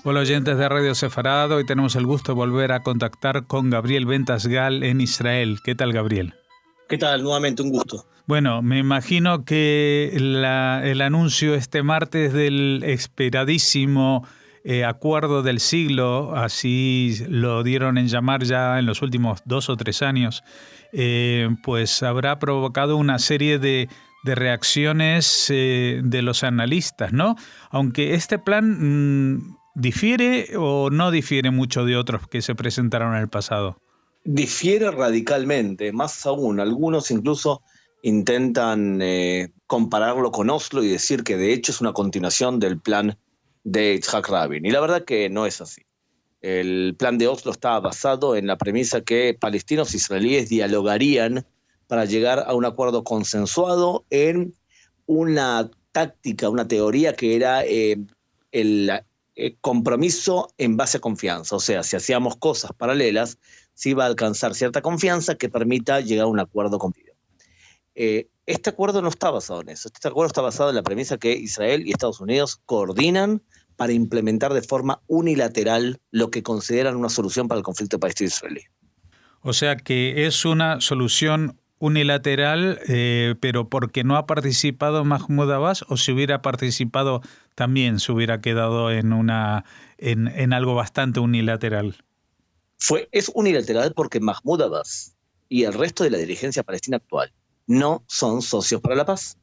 Hola oyentes de Radio Sefarad, hoy tenemos el gusto de volver a contactar con Gabriel Bentas-Gal en Israel. ¿Qué tal, Gabriel? ¿Qué tal? Nuevamente un gusto. Bueno, me imagino que el anuncio este martes del esperadísimo acuerdo del siglo, así lo dieron en llamar ya en los últimos 2 o 3 años, pues habrá provocado una serie de reacciones de los analistas, ¿no? Aunque este plan ¿difiere o no difiere mucho de otros que se presentaron en el pasado? Difiere radicalmente, más aún, algunos incluso intentan compararlo con Oslo y decir que de hecho es una continuación del plan de Yitzhak Rabin. Y la verdad que no es así. El plan de Oslo estaba basado en la premisa que palestinos e israelíes dialogarían para llegar a un acuerdo consensuado en una táctica, una teoría que era el compromiso en base a confianza. O sea, si hacíamos cosas paralelas, se iba a alcanzar cierta confianza que permita llegar a un acuerdo completo. Este acuerdo no está basado en eso. Este acuerdo está basado en la premisa que Israel y Estados Unidos coordinan para implementar de forma unilateral lo que consideran una solución para el conflicto palestino-israelí. O sea que es una solución unilateral, pero porque no ha participado Mahmoud Abbas, o si hubiera participado también se hubiera quedado en algo bastante unilateral. Es unilateral porque Mahmoud Abbas y el resto de la dirigencia palestina actual no son socios para la paz.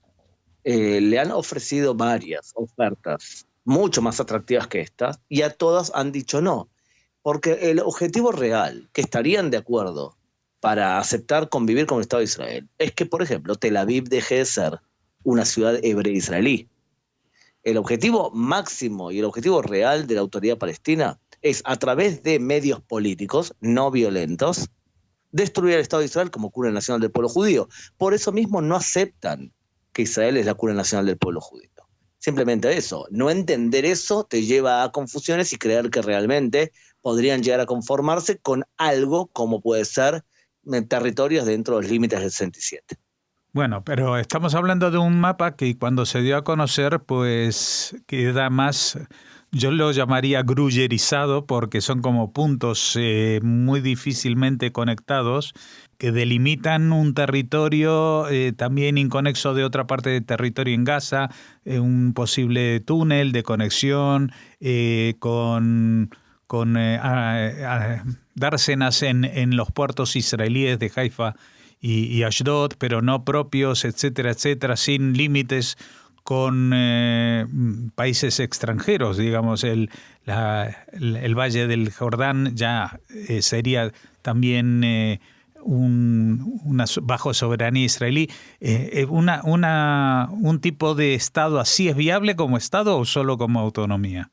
Le han ofrecido varias ofertas mucho más atractivas que estas y a todas han dicho no, porque el objetivo real que estarían de acuerdo para aceptar convivir con el Estado de Israel es que, por ejemplo, Tel Aviv deje de ser una ciudad hebrea israelí. El objetivo máximo y el objetivo real de la autoridad palestina es, a través de medios políticos no violentos, destruir el Estado de Israel como cuna nacional del pueblo judío. Por eso mismo no aceptan que Israel es la cuna nacional del pueblo judío. Simplemente eso. No entender eso te lleva a confusiones y creer que realmente podrían llegar a conformarse con algo como puede ser territorios dentro de los límites del 67. Bueno, pero estamos hablando de un mapa que cuando se dio a conocer, pues queda más, yo lo llamaría grullerizado, porque son como puntos muy difícilmente conectados, que delimitan un territorio también inconexo de otra parte del territorio en Gaza, un posible túnel de conexión con dársenas en los puertos israelíes de Haifa y Ashdod, pero no propios, etcétera, etcétera, sin límites con países extranjeros. Digamos, el Valle del Jordán ya sería también una bajo soberanía israelí. ¿Un tipo de Estado así es viable como Estado o solo como autonomía?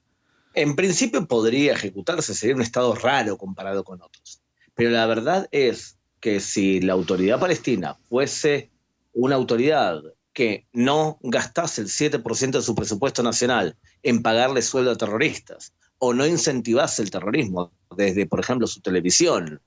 En principio podría ejecutarse, sería un Estado raro comparado con otros. Pero la verdad es que si la autoridad palestina fuese una autoridad que no gastase el 7% de su presupuesto nacional en pagarle sueldo a terroristas, o no incentivase el terrorismo desde, por ejemplo, su televisión,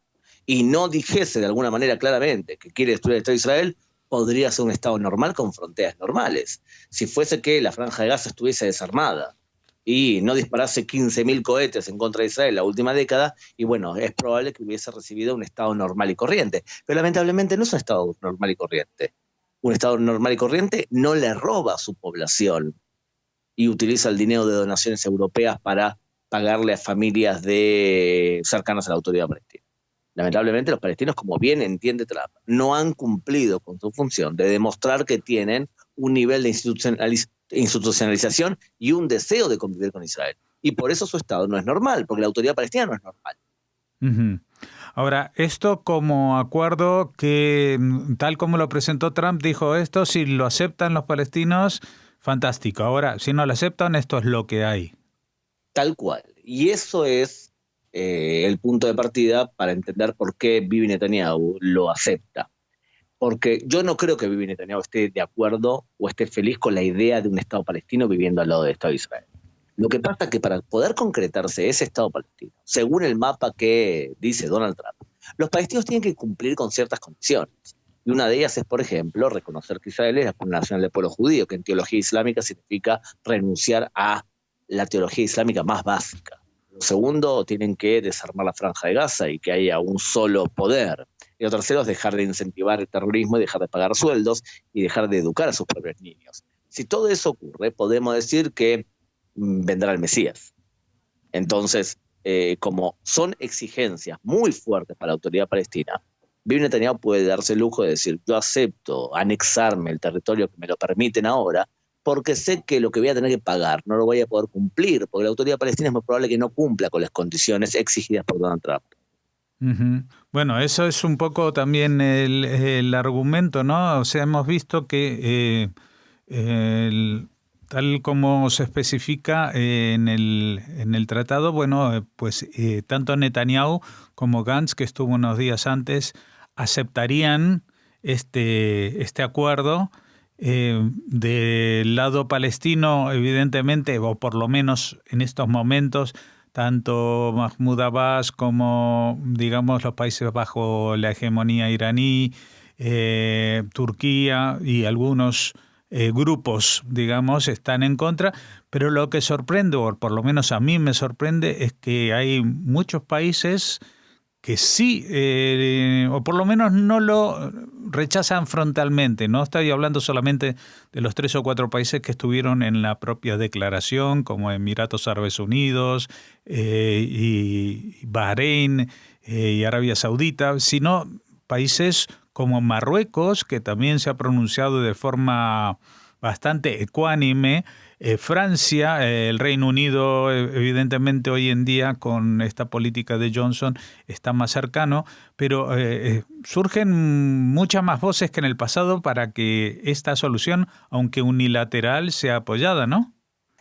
y no dijese de alguna manera claramente que quiere destruir el Estado de Israel, podría ser un Estado normal con fronteras normales. Si fuese que la Franja de Gaza estuviese desarmada y no disparase 15.000 cohetes en contra de Israel la última década, y bueno, es probable que hubiese recibido un Estado normal y corriente. Pero lamentablemente no es un Estado normal y corriente. Un Estado normal y corriente no le roba a su población y utiliza el dinero de donaciones europeas para pagarle a familias cercanas a la autoridad palestina. Lamentablemente los palestinos, como bien entiende Trump, no han cumplido con su función de demostrar que tienen un nivel de institucionalización y un deseo de convivir con Israel. Y por eso su Estado no es normal, porque la autoridad palestina no es normal. Uh-huh. Ahora, esto como acuerdo que, tal como lo presentó Trump, dijo esto, si lo aceptan los palestinos, fantástico. Ahora, si no lo aceptan, esto es lo que hay. Tal cual. Y eso es el punto de partida para entender por qué Bibi Netanyahu lo acepta. Porque yo no creo que Bibi Netanyahu esté de acuerdo o esté feliz con la idea de un Estado palestino viviendo al lado del Estado de Israel. Lo que pasa es que para poder concretarse ese Estado palestino, según el mapa que dice Donald Trump, los palestinos tienen que cumplir con ciertas condiciones. Y una de ellas es, por ejemplo, reconocer que Israel es la cuna nacional del pueblo judío, que en teología islámica significa renunciar a la teología islámica más básica. segundo, tienen que desarmar la Franja de Gaza y que haya un solo poder. Y lo tercero es dejar de incentivar el terrorismo y dejar de pagar sueldos y dejar de educar a sus propios niños. Si todo eso ocurre, podemos decir que vendrá el Mesías. Entonces, como son exigencias muy fuertes para la autoridad palestina, Bibi Netanyahu puede darse el lujo de decir: yo acepto anexarme el territorio que me lo permiten ahora, porque sé que lo que voy a tener que pagar no lo voy a poder cumplir, porque la autoridad palestina es muy probable que no cumpla con las condiciones exigidas por Donald Trump. Uh-huh. Bueno, eso es un poco también el argumento, ¿no? O sea, hemos visto que tal como se especifica en el tratado, bueno, pues tanto Netanyahu como Gantz, que estuvo unos días antes, aceptarían este acuerdo. Del lado palestino, evidentemente, o por lo menos en estos momentos, tanto Mahmoud Abbas como, digamos, los países bajo la hegemonía iraní, Turquía y algunos grupos, digamos, están en contra, pero lo que sorprende, o por lo menos a mí me sorprende, es que hay muchos países que sí, o por lo menos no lo rechazan frontalmente. No estoy hablando solamente de los 3 o 4 países que estuvieron en la propia declaración, como Emiratos Árabes Unidos y Bahrein y Arabia Saudita, sino países como Marruecos, que también se ha pronunciado de forma bastante ecuánime, Francia, el Reino Unido, evidentemente hoy en día con esta política de Johnson está más cercano, pero surgen muchas más voces que en el pasado para que esta solución, aunque unilateral, sea apoyada, ¿no?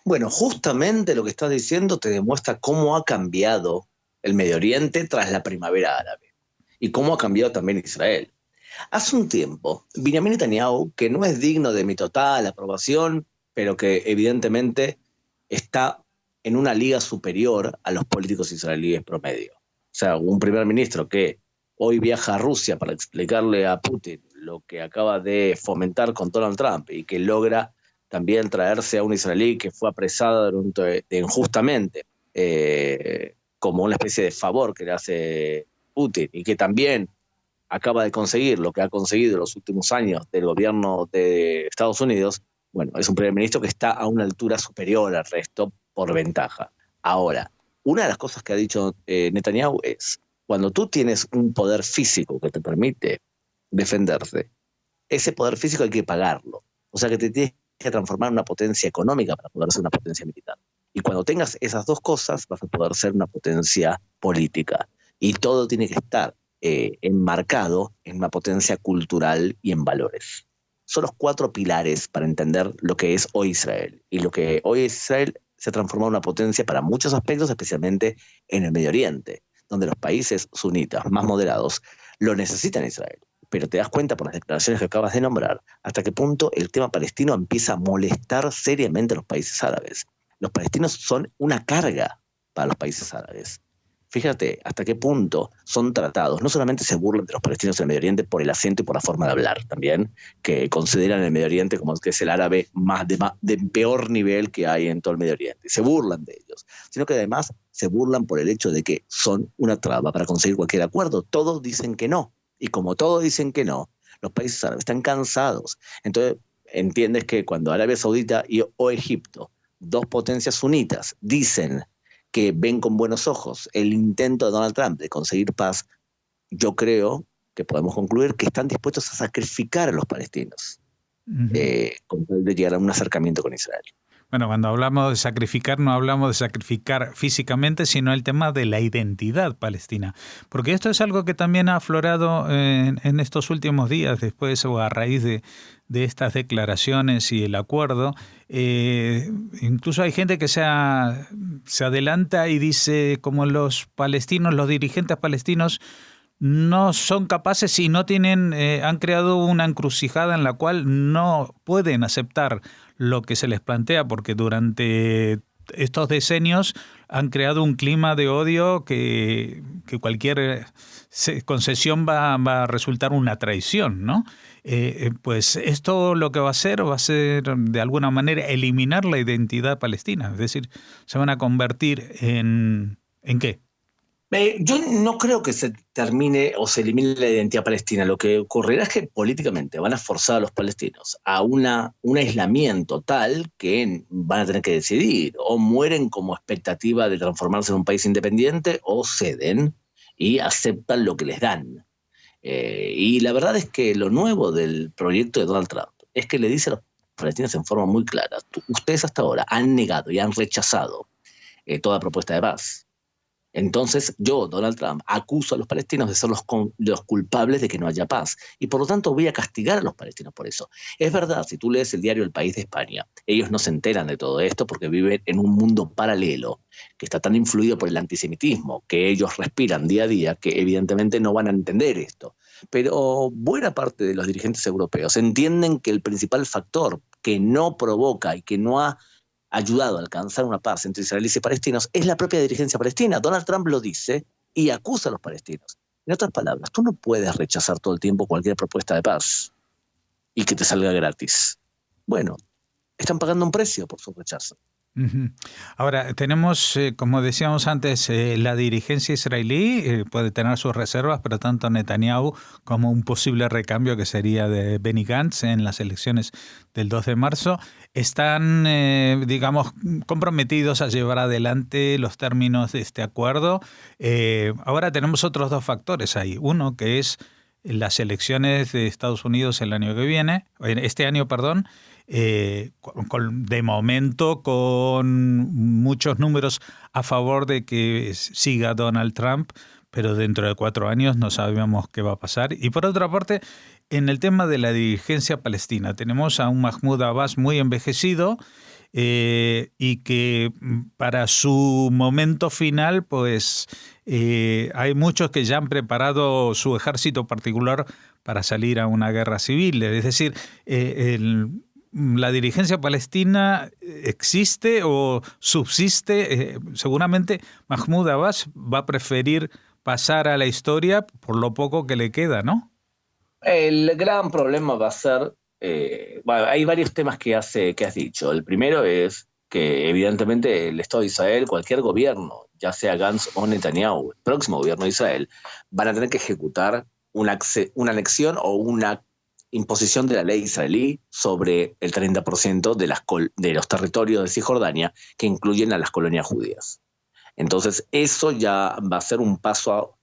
Bueno, justamente lo que estás diciendo te demuestra cómo ha cambiado el Medio Oriente tras la primavera árabe y cómo ha cambiado también Israel. Hace un tiempo, Benjamin Netanyahu, que no es digno de mi total aprobación, pero que evidentemente está en una liga superior a los políticos israelíes promedio. O sea, un primer ministro que hoy viaja a Rusia para explicarle a Putin lo que acaba de fomentar con Donald Trump y que logra también traerse a un israelí que fue apresado injustamente, como una especie de favor que le hace Putin, y que también acaba de conseguir lo que ha conseguido en los últimos años del gobierno de Estados Unidos. Bueno, es un primer ministro que está a una altura superior al resto por ventaja. Ahora, una de las cosas que ha dicho Netanyahu es: cuando tú tienes un poder físico que te permite defenderse, ese poder físico hay que pagarlo. O sea que te tienes que transformar en una potencia económica para poder ser una potencia militar. Y cuando tengas esas dos cosas, vas a poder ser una potencia política. Y todo tiene que estar enmarcado en una potencia cultural y en valores. Son los 4 pilares para entender lo que es hoy Israel. Y lo que hoy es Israel se transformó en una potencia para muchos aspectos, especialmente en el Medio Oriente, donde los países sunitas más moderados lo necesitan Israel. Pero te das cuenta por las declaraciones que acabas de nombrar hasta qué punto el tema palestino empieza a molestar seriamente a los países árabes. Los palestinos son una carga para los países árabes. Fíjate hasta qué punto son tratados. No solamente se burlan de los palestinos en el Medio Oriente por el acento y por la forma de hablar también, que consideran el Medio Oriente como que es el árabe de peor nivel que hay en todo el Medio Oriente. Se burlan de ellos, sino que además se burlan por el hecho de que son una traba para conseguir cualquier acuerdo. Todos dicen que no. Y como todos dicen que no, los países árabes están cansados. Entonces entiendes que cuando Arabia Saudita o Egipto, 2 potencias sunitas, dicen que ven con buenos ojos el intento de Donald Trump de conseguir paz, yo creo que podemos concluir que están dispuestos a sacrificar a los palestinos con tal de llegar a un acercamiento con Israel. Bueno, cuando hablamos de sacrificar, no hablamos de sacrificar físicamente, sino el tema de la identidad palestina. Porque esto es algo que también ha aflorado en estos últimos días, después o a raíz de estas declaraciones y el acuerdo. Incluso hay gente que se adelanta y dice, como los palestinos, los dirigentes palestinos, no son capaces y no tienen, han creado una encrucijada en la cual no pueden aceptar lo que se les plantea, porque durante estos decenios han creado un clima de odio que cualquier concesión va a resultar una traición, ¿no? Pues esto lo que va a ser de alguna manera eliminar la identidad palestina, es decir, se van a convertir en ¿En qué? Yo no creo que se termine o se elimine la identidad palestina. Lo que ocurrirá es que políticamente van a forzar a los palestinos a un aislamiento tal que van a tener que decidir o mueren como expectativa de transformarse en un país independiente o ceden y aceptan lo que les dan. Y la verdad es que lo nuevo del proyecto de Donald Trump es que le dice a los palestinos en forma muy clara: ustedes hasta ahora han negado y han rechazado toda propuesta de paz. Entonces yo, Donald Trump, acuso a los palestinos de ser los culpables de que no haya paz y por lo tanto voy a castigar a los palestinos por eso. Es verdad, si tú lees el diario El País de España, ellos no se enteran de todo esto porque viven en un mundo paralelo que está tan influido por el antisemitismo que ellos respiran día a día que evidentemente no van a entender esto. Pero buena parte de los dirigentes europeos entienden que el principal factor que no provoca y que no ha ayudado a alcanzar una paz entre israelíes y palestinos es la propia dirigencia palestina. Donald Trump lo dice y acusa a los palestinos. En otras palabras, tú no puedes rechazar todo el tiempo cualquier propuesta de paz y que te salga gratis. Bueno, están pagando un precio por su rechazo. Uh-huh. Ahora, tenemos, como decíamos antes, la dirigencia israelí puede tener sus reservas, pero tanto Netanyahu como un posible recambio que sería de Benny Gantz en las elecciones del 2 de marzo, están, digamos, comprometidos a llevar adelante los términos de este acuerdo. Ahora tenemos otros dos factores ahí. Uno que es las elecciones de Estados Unidos el año que viene, este año, perdón, de momento con muchos números a favor de que siga Donald Trump, pero dentro de 4 años no sabemos qué va a pasar. Y por otra parte, en el tema de la dirigencia palestina, tenemos a un Mahmoud Abbas muy envejecido y que para su momento final, pues hay muchos que ya han preparado su ejército particular para salir a una guerra civil. Es decir, la dirigencia palestina existe o subsiste. Seguramente Mahmoud Abbas va a preferir pasar a la historia por lo poco que le queda, ¿no? El gran problema va a ser, bueno, hay varios temas que has dicho. El primero es que evidentemente el Estado de Israel, cualquier gobierno, ya sea Gantz o Netanyahu, el próximo gobierno de Israel, van a tener que ejecutar una anexión o una imposición de la ley israelí sobre el 30% de los territorios de Cisjordania que incluyen a las colonias judías. Entonces eso ya va a ser un paso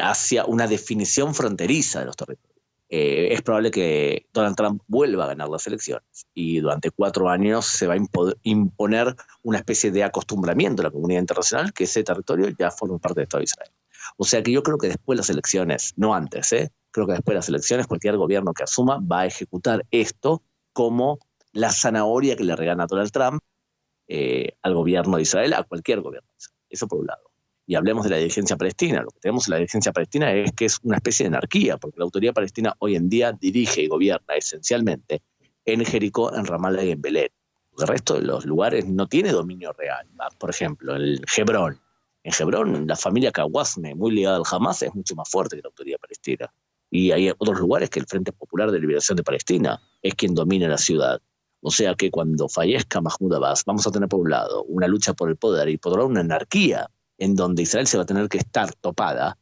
hacia una definición fronteriza de los territorios. Es probable que Donald Trump vuelva a ganar las elecciones y durante 4 años se va a imponer una especie de acostumbramiento de la comunidad internacional que ese territorio ya forma parte del Estado de Israel. O sea que yo creo que después de las elecciones, no antes, creo que después de las elecciones cualquier gobierno que asuma va a ejecutar esto como la zanahoria que le regala Donald Trump al gobierno de Israel, a cualquier gobierno de Israel. Eso por un lado. Y hablemos de la dirigencia palestina. Lo que tenemos en la dirigencia palestina es que es una especie de anarquía, porque la autoridad palestina hoy en día dirige y gobierna esencialmente en Jericó, en Ramallah y en Belén. El resto de los lugares no tiene dominio real. Por ejemplo, en Hebrón. En Hebrón, la familia Kawazme, muy ligada al Hamas, es mucho más fuerte que la autoridad palestina. Y hay otros lugares que el Frente Popular de Liberación de Palestina es quien domina la ciudad. O sea que cuando fallezca Mahmoud Abbas, vamos a tener por un lado una lucha por el poder y por otro lado una anarquía en donde Israel se va a tener que estar topada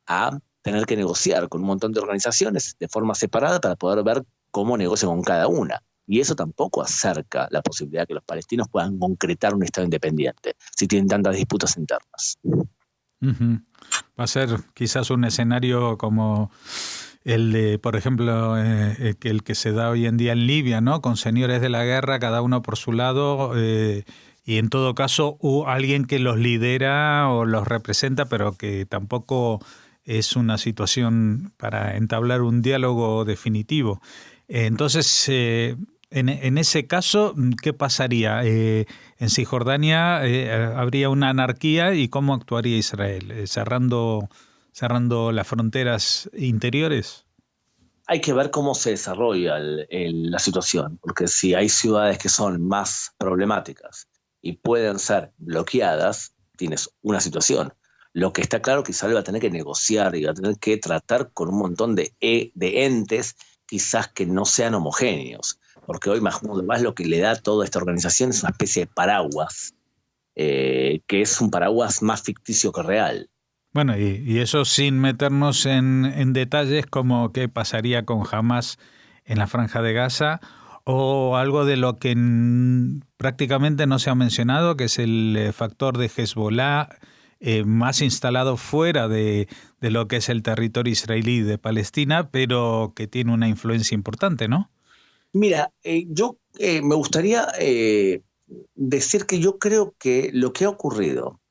a tener que negociar con un montón de organizaciones de forma separada para poder ver cómo negocia con cada una. Y eso tampoco acerca la posibilidad de que los palestinos puedan concretar un Estado independiente si tienen tantas disputas internas. Uh-huh. Va a ser quizás un escenario como el de, por ejemplo, el que se da hoy en día en Libia, ¿no? Con señores de la guerra, cada uno por su lado, y en todo caso alguien que los lidera o los representa, pero que tampoco es una situación para entablar un diálogo definitivo. Entonces, en ese caso, ¿qué pasaría? En Cisjordania habría una anarquía, ¿y cómo actuaría Israel? ¿Cerrando las fronteras interiores? Hay que ver cómo se desarrolla la situación, porque si hay ciudades que son más problemáticas y pueden ser bloqueadas, tienes una situación. Lo que está claro que Israel va a tener que negociar y va a tener que tratar con un montón de entes quizás que no sean homogéneos, porque hoy Mahmoud Abbas lo que le da a toda esta organización es una especie de paraguas que es un paraguas más ficticio que real. Bueno, y eso sin meternos en detalles como qué pasaría con Hamás en la Franja de Gaza o algo de lo que prácticamente no se ha mencionado, que es el factor de Hezbollah más instalado fuera de lo que es el territorio israelí de Palestina, pero que tiene una influencia importante, ¿no? Mira, yo me gustaría decir que yo creo que lo que ha ocurrido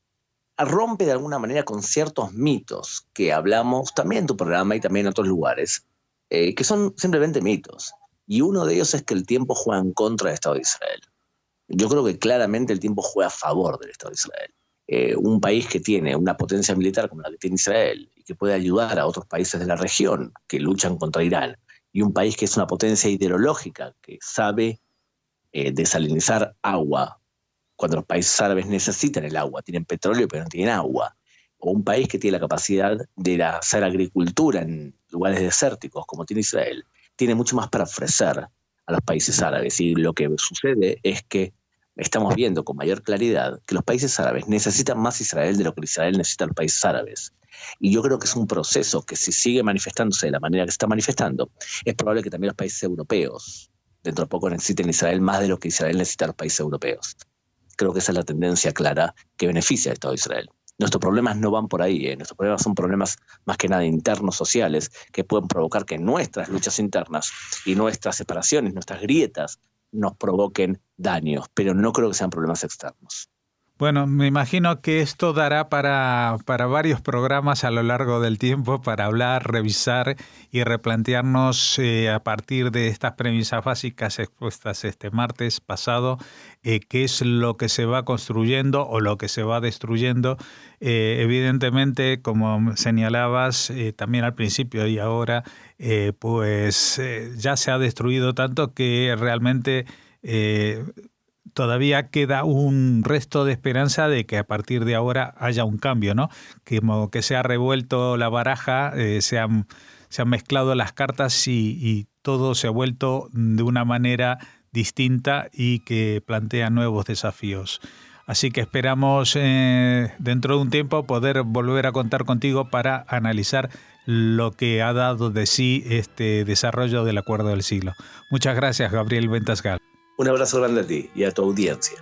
rompe de alguna manera con ciertos mitos que hablamos también en tu programa y también en otros lugares, que son simplemente mitos. Y uno de ellos es que el tiempo juega en contra del Estado de Israel. Yo creo que claramente el tiempo juega a favor del Estado de Israel. Un país que tiene una potencia militar como la que tiene Israel y que puede ayudar a otros países de la región que luchan contra Irán, y un país que es una potencia ideológica que sabe desalinizar agua cuando los países árabes necesitan el agua, tienen petróleo pero no tienen agua, o un país que tiene la capacidad de hacer agricultura en lugares desérticos como tiene Israel, tiene mucho más para ofrecer a los países árabes. Y lo que sucede es que estamos viendo con mayor claridad que los países árabes necesitan más Israel de lo que Israel necesita a los países árabes. Y yo creo que es un proceso que, si sigue manifestándose de la manera que se está manifestando, es probable que también los países europeos dentro de poco necesiten Israel más de lo que Israel necesita a los países europeos. Creo que esa es la tendencia clara que beneficia al Estado de Israel. Nuestros problemas no van por ahí, nuestros problemas son problemas más que nada internos, sociales, que pueden provocar que nuestras luchas internas y nuestras separaciones, nuestras grietas, nos provoquen daños, pero no creo que sean problemas externos. Bueno, me imagino que esto dará para varios programas a lo largo del tiempo para hablar, revisar y replantearnos a partir de estas premisas básicas expuestas este martes pasado, qué es lo que se va construyendo o lo que se va destruyendo. Evidentemente, como señalabas también al principio y ahora, ya se ha destruido tanto que realmente todavía queda un resto de esperanza de que a partir de ahora haya un cambio, ¿no? Como que se ha revuelto la baraja, se han mezclado las cartas y todo se ha vuelto de una manera distinta y que plantea nuevos desafíos. Así que esperamos dentro de un tiempo poder volver a contar contigo para analizar lo que ha dado de sí este desarrollo del Acuerdo del Siglo. Muchas gracias, Gabriel Ventasgal. Un abrazo grande a ti y a tu audiencia.